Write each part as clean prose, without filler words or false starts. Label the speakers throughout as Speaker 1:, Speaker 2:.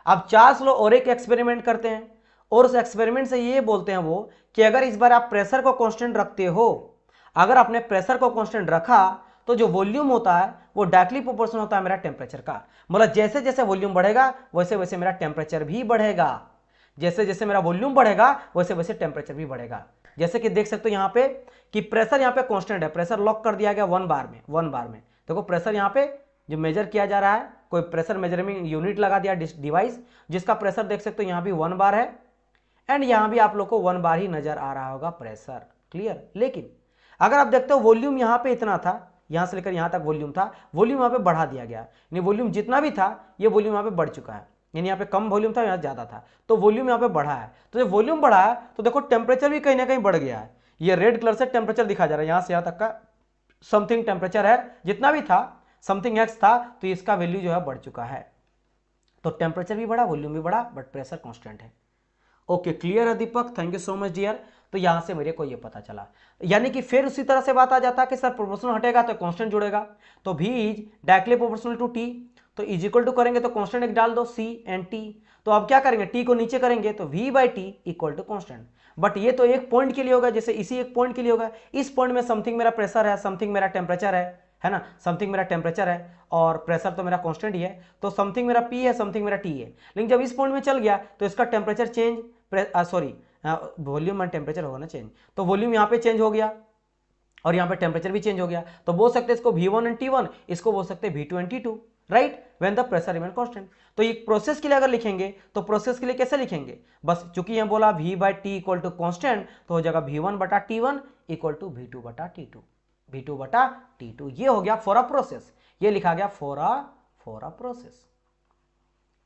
Speaker 1: अब चार्ल्स लो और एक एक्सपेरिमेंट करते हैं, और उस एक्सपेरिमेंट से ये बोलते हैं वो कि अगर इस बार आप प्रेशर को कांस्टेंट रखते हो, अगर आपने प्रेशर को कांस्टेंट रखा तो जो वॉल्यूम होता है वो डायरेक्टली प्रोपोर्शनल होता है मेरा टेम्परेचर का। मतलब जैसे जैसे वॉल्यूम बढ़ेगा वैसे वैसे मेरा टेम्परेचर भी बढ़ेगा, जैसे जैसे मेरा वॉल्यूम बढ़ेगा वैसे वैसे टेम्परेचर भी बढ़ेगा। जैसे कि देख सकते हो यहाँ पे कि प्रेशर यहाँ पे कांस्टेंट है, प्रेशर लॉक कर दिया गया 1 बार में, 1 बार में। देखो प्रेशर यहाँ पे जो मेजर किया जा रहा है, कोई प्रेशर मेजरिंग यूनिट लगा दिया डिवाइस, जिसका प्रेशर देख सकते हो यहाँ भी 1 बार है, एंड यहाँ भी आप लोग को 1 बार ही नजर आ रहा होगा प्रेशर। क्लियर। लेकिन अगर आप देखते हो वॉल्यूम यहाँ पे इतना था, यहाँ से लेकर यहाँ तक वॉल्यूम था, वॉल्यूम यहाँ पे बढ़ा दिया गया, यानी वॉल्यूम जितना भी था ये वॉल्यूम यहाँ पे बढ़ चुका है, यानी यहाँ पे कम वॉल्यूम था यहाँ ज्यादा था, तो वॉल्यूम यहाँ पे बढ़ा है। तो जब वॉल्यूम बढ़ा है तो देखो टेम्परेचर भी कहीं ना कहीं बढ़ गया है। ये रेड कलर से टेम्परेचर दिखा जा रहा है, यहाँ से यहाँ तक का समथिंग टेम्परेचर है, जितना भी था समथिंग एक्स था, तो इसका वैल्यू जो है बढ़ चुका है। तो टेम्परेचर भी बढ़ा, वॉल्यूम भी बढ़ा, बट प्रेशर कांस्टेंट है। ओके क्लियर है Deepak, thank you so much dear. तो यहां से मेरे को ये पता चला, यानी कि फिर उसी तरह से बात आ जाता है कि सर प्रोपोर्शनल हटेगा तो कांस्टेंट जुड़ेगा, तो भी is directly proportional to T, तो इज इक्वल टू करेंगे तो कांस्टेंट एक डाल दो सी एंड टी। तो अब क्या करेंगे, टी को नीचे करेंगे तो v by T equal to constant. But ये तो एक पॉइंट के लिए होगा, जैसे इसी एक पॉइंट के लिए होगा, इस पॉइंट में समथिंग मेरा प्रेशर है, समथिंग मेरा टेम्परेचर है ना, समथिंग मेरा टेम्परेचर है और प्रेशर तो मेरा कांस्टेंट ही है, तो समथिंग मेरा पी है, समथिंग मेरा टी है। लेकिन जब इस पॉइंट में चल गया तो इसका temperature change, sorry volume and temperature होगा ना चेंज, तो वॉल्यूम यहाँ पे चेंज हो गया और यहाँ पे टेम्परेचर भी चेंज हो गया, तो बोल सकते हैं इसको V1 एंड T1, इसको बोल सकते हैं V2 and T2, right, when the pressure remain constant. तो एक प्रोसेस के लिए अगर लिखेंगे तो प्रोसेस के लिए कैसे लिखेंगे, बस चूंकि यहाँ बोला V by T equal to constant, तो हो जाएगा V1 बटा T1 इक्वल टू V2 बटा T2, V2 बटा T2। ये हो गया फॉर अ प्रोसेस, ये लिखा गया फॉर अ प्रोसेस।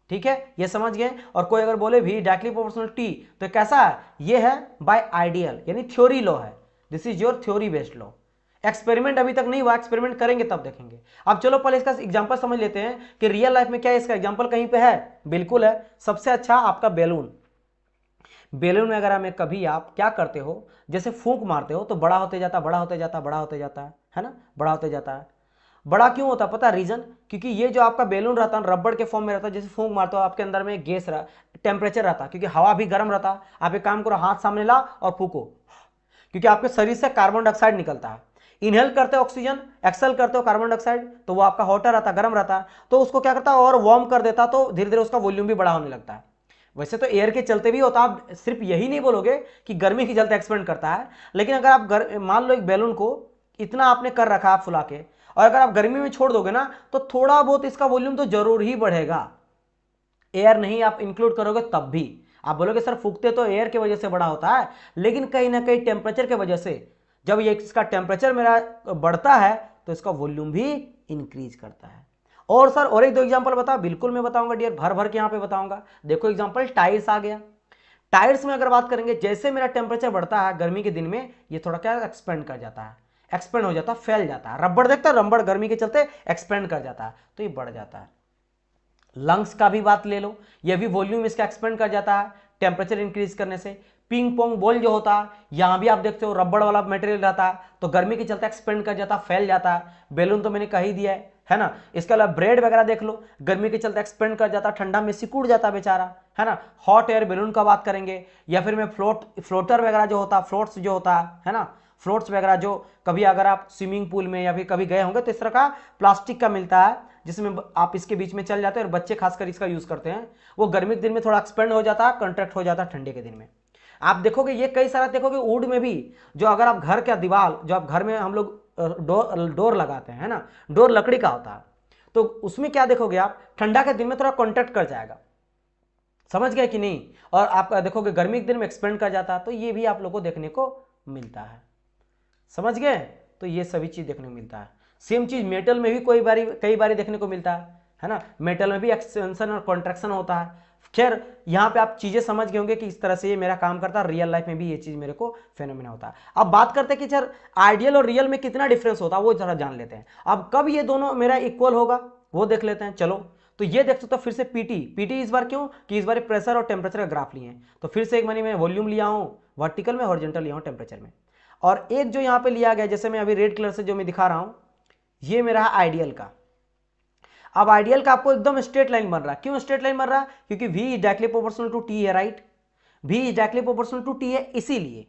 Speaker 1: ठीक है, ये समझ गए। और कोई अगर बोले भी डायरेक्टली प्रोपोर्शनल टी, तो कैसा है, ये है बाय आइडियल, यानी थ्योरी लॉ है, this is your theory based law. Experiment अभी तक नहीं हुआ, एक्सपेरिमेंट करेंगे तब देखेंगे। अब चलो पहले इसका एग्जांपल समझ लेते हैं कि रियल लाइफ में क्या है, इसका एग्जांपल कहीं पे है, बिल्कुल है। सबसे अच्छा आपका बैलून, बैलून में अगर हमें कभी आप क्या करते हो, जैसे फूंक मारते हो तो बड़ा होते जाता, बड़ा होते जाता, बड़ा होते जाता है ना, बड़ा होते जाता है। बड़ा क्यों होता है पता रीजन, क्योंकि ये जो आपका बैलून रहता है रबड़ के फॉर्म में रहता है, जैसे फूंक मारते हो आपके अंदर में गैस रहा, टेम्परेचर रहता, क्योंकि हवा भी गर्म रहता। आप एक काम करो, हाथ सामने ला और फूको, क्योंकि आपके शरीर से कार्बन डाइऑक्साइड निकलता है, इनहेल करते हो ऑक्सीजन, एक्सेल करते हो कार्बन डाइऑक्साइड, तो वो आपका हॉटर रहता, गर्म रहता है, तो उसको क्या करता है और वार्म कर देता, तो धीरे धीरे उसका वॉल्यूम भी बड़ा होने लगता है। वैसे तो एयर के चलते भी होता, आप सिर्फ यही नहीं बोलोगे कि गर्मी के चलते एक्सपेंड करता है, लेकिन अगर आप मान लो एक बैलून को इतना आपने कर रखा आप फुला के, और अगर आप गर्मी में छोड़ दोगे ना तो थोड़ा बहुत इसका वॉल्यूम तो जरूर ही बढ़ेगा, एयर नहीं आप इंक्लूड करोगे तब भी। आप बोलोगे सर फूकते तो एयर की वजह से बड़ा होता है, लेकिन कहीं ना कहीं टेम्परेचर की वजह से, जब ये इसका टेम्परेचर मेरा बढ़ता है तो इसका वॉल्यूम भी इंक्रीज करता है। और सर और एक दो एग्जांपल बता, बिल्कुल मैं बताऊंगा डियर, भर भर के यहां पे बताऊंगा। देखो एग्जांपल टायर्स आ गया, टायर्स में अगर बात करेंगे, जैसे मेरा टेम्परेचर बढ़ता है गर्मी के दिन में, ये थोड़ा क्या एक्सपेंड कर जाता है, एक्सपेंड हो जाता है, फैल जाता है। रबड़ देखता है, रबड़ गर्मी के चलते एक्सपेंड कर जाता है, तो ये बढ़ जाता है। लंग्स का भी बात ले लो, ये भी वॉल्यूम इसका एक्सपेंड कर जाता है टेम्परेचर इंक्रीज करने से। पिंग पोंग बॉल जो होता है, यहां भी आप देखते हो रबड़ वाला मटेरियल रहता है, तो गर्मी के चलते एक्सपेंड कर जाता, फैल जाता है। बैलून तो मैंने कह ही दिया है ना। इसके अलावा ब्रेड वगैरह देख लो, गर्मी के चलते एक्सपेंड कर जाता, ठंडा में सिकुड़ जाता बेचारा, है ना। हॉट एयर बैलून का बात करेंगे, या फिर मैं फ्लोटर वगैरह जो होता, फ्लोट्स जो होता है ना, फ्लोट्स वगैरह जो कभी अगर आप स्विमिंग पूल में या फिर कभी गए होंगे तो इस तरह का प्लास्टिक का मिलता है, जिसमें आप इसके बीच में चल जाते हैं और बच्चे खासकर इसका यूज करते हैं। वो गर्मी के दिन में थोड़ा एक्सपेंड हो जाता है, कंट्रैक्ट हो जाता है ठंडे के दिन में। आप देखोगे ये कई सारा देखोगे वुड में भी, जो अगर आप घर का दीवार, जो आप घर में हम लोग डोर लगाते हैं ना, डोर लकड़ी का होता है, तो उसमें क्या देखोगे आप, ठंडा के दिन में थोड़ा कॉन्ट्रैक्ट कर जाएगा, समझ गए कि नहीं। और आप देखोगे गर्मी के दिन में एक्सपेंड कर जाता है, तो ये भी आप लोग को देखने को मिलता है, समझ गए। तो ये सभी चीज देखने को मिलता है। सेम चीज मेटल में भी कई बारी देखने को मिलता है ना, मेटल में भी एक्सपेंशन और कॉन्ट्रैक्शन होता है। खैर यहाँ पे आप चीजें समझ गए होंगे कि इस तरह से ये मेरा काम करता है, रियल लाइफ में भी ये चीज मेरे को फेनोमेना होता है। अब बात करते हैं कि सर आइडियल और रियल में कितना डिफरेंस होता है, वो जरा जान लेते हैं। अब कब ये दोनों मेरा इक्वल होगा वो देख लेते हैं। चलो तो ये देख सकते हो फिर से पीटी इस बार क्यों कि इस बार प्रेशर और टेम्परेचर का ग्राफ लिए हैं, तो फिर से एक मैंने वॉल्यूम लिया हूँ वर्टिकल में, हॉरिजॉन्टल लिया हूँ टेम्परेचर में। और एक जो यहाँ पे लिया गया, जैसे मैं अभी रेड कलर से जो मैं दिखा रहा हूं, ये मेरा है आइडियल का। अब आइडियल का आपको एकदम स्ट्रेट लाइन बन रहा है। क्यों स्ट्रेट लाइन बन रहा है? क्योंकि v is directly proportional to t है, right. v is directly proportional to t है, इसीलिए,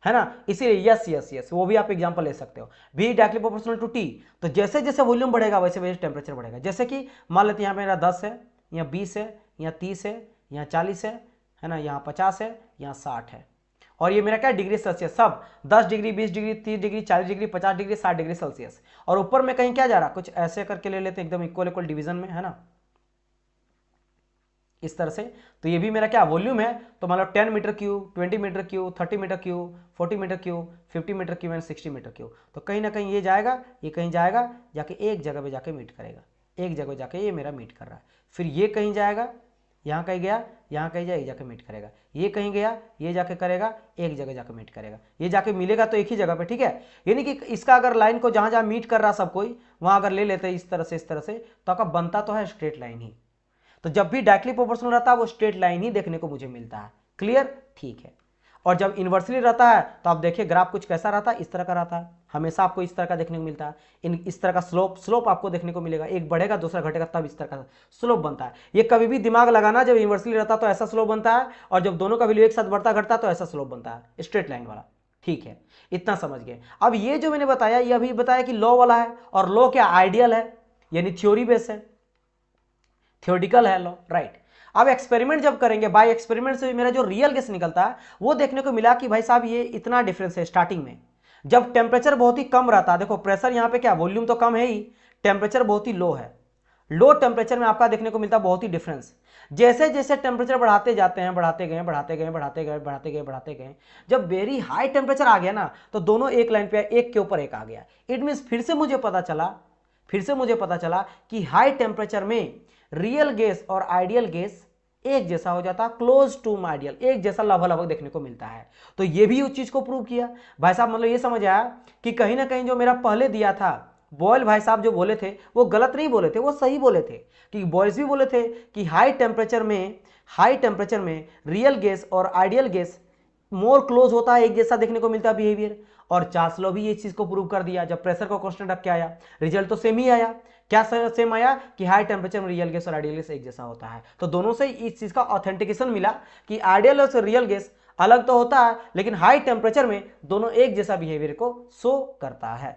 Speaker 1: है ना, इसीलिए यस यस यस, वो भी आप एग्जांपल ले सकते हो। v directly proportional to t, तो जैसे जैसे वॉल्यूम बढ़ेगा वैसे वैसे टेम्परेचर बढ़ेगा। जैसे कि मान लेते हैं यहाँ पे मेरा 10 है, यहाँ 20 है, यहाँ 30 है, यहाँ 40 है ना, यहाँ 50 है, यहाँ 60 है, और ये मेरा क्या डिग्री सेल्सियस, सब 10 degree, 20 degree, 30 degree, 40 degree, 50 degree, 60 degree Celsius. और ऊपर में कहीं क्या जा रहा, कुछ ऐसे करके ले लेते हैं एकदम इक्वल इक्वल डिवीजन में, है ना, इस तरह से। तो ये भी मेरा क्या वॉल्यूम है, तो मतलब 10 metre cube, 20 metre cube, 30 metre cube, 40 metre cube, 50 metre cube and 60 metre cube. तो कहीं ना कहीं ये जाएगा, ये कहीं जाएगा, जाके एक जगह पे जाके मीट करेगा, एक जगह जाके ये मेरा मीट कर रहा है। फिर ये कहीं जाएगा, यहाँ कहीं गया, यहाँ कहीं जाए, जाके मीट करेगा, ये कहीं गया, ये जाके करेगा, एक जगह जाके मीट करेगा, ये जाके मिलेगा तो एक ही जगह पे, ठीक है। यानी कि इसका अगर लाइन को जहां जहां मीट कर रहा सब कोई, वहां अगर ले लेते हैं इस तरह से, इस तरह से, तो आपका बनता तो है स्ट्रेट लाइन ही। तो जब भी डायरेक्टली प्रोपोर्शनल रहता है वो स्ट्रेट लाइन ही देखने को मुझे मिलता है, क्लियर, ठीक है। और जब इन्वर्सली रहता है तो आप देखिए ग्राफ कुछ कैसा रहता है, इस तरह का रहता है, हमेशा आपको इस तरह का देखने को मिलता है। इस तरह का स्लोप आपको देखने को मिलेगा, एक बढ़ेगा दूसरा घटेगा, तब इस तरह का स्लोप बनता है। ये कभी भी दिमाग लगाना, जब इन्वर्सली रहता है तो ऐसा स्लोप बनता है, और जब दोनों का वैल्यू एक साथ बढ़ता घटता है तो ऐसा स्लोप बनता है, स्ट्रेट लाइन वाला, ठीक है, इतना समझ गए। अब ये जो मैंने बताया, ये अभी बताया कि लॉ वाला है, और लॉ क्या आइडियल है, यानी थ्योरी बेस है, थ्योरेटिकल है लॉ, राइट। अब एक्सपेरिमेंट जब करेंगे, बाय एक्सपेरिमेंट से मेरा जो रियल गैस निकलता है वो देखने को मिला कि भाई साहब ये इतना डिफरेंस है स्टार्टिंग में, जब टेम्परेचर बहुत ही कम रहता है। देखो प्रेशर यहाँ पे क्या, वॉल्यूम तो कम है ही, टेम्परेचर बहुत ही लो है, लो टेम्परेचर में आपका देखने को मिलता है बहुत ही डिफरेंस। जैसे जैसे टेम्परेचर बढ़ाते जाते हैं, बढ़ाते गए बढ़ाते गए बढ़ाते गए बढ़ाते गए बढ़ाते गए, जब वेरी हाई टेम्परेचर आ गया ना, तो दोनों एक लाइन पे एक के ऊपर एक आ गया। इट मीन्स फिर से मुझे पता चला कि हाई टेम्परेचर में रियल गैस और आइडियल गैस एक जैसा हो जाता, क्लोज टू आइडियल, एक जैसा लगभग देखने को मिलता है। तो ये भी उस चीज को प्रूव किया भाई साहब। मतलब ये समझ आया कि कहीं ना कहीं जो मेरा पहले दिया था, बॉयल भाई साहब जो बोले थे वो गलत नहीं बोले थे, वो सही बोले थे। कि बॉयज भी बोले थे कि हाई टेम्परेचर में रियल गैस और आइडियल गैस मोर क्लोज होता है, एक जैसा देखने को मिलता है बिहेवियर। और चार्ल्स लॉ भी ये चीज को प्रूव कर दिया, जब प्रेशर को कांस्टेंट रख के आया, रिजल्ट तो सेम ही आया। क्या सेम आया कि हाई टेम्परेचर में रियल गैस और आइडियल गैस एक जैसा होता है। तो दोनों से इस चीज का ऑथेंटिकेशन मिला कि आइडियल और रियल गैस अलग तो होता है, लेकिन हाई टेम्परेचर में दोनों एक जैसा बिहेवियर को शो करता है।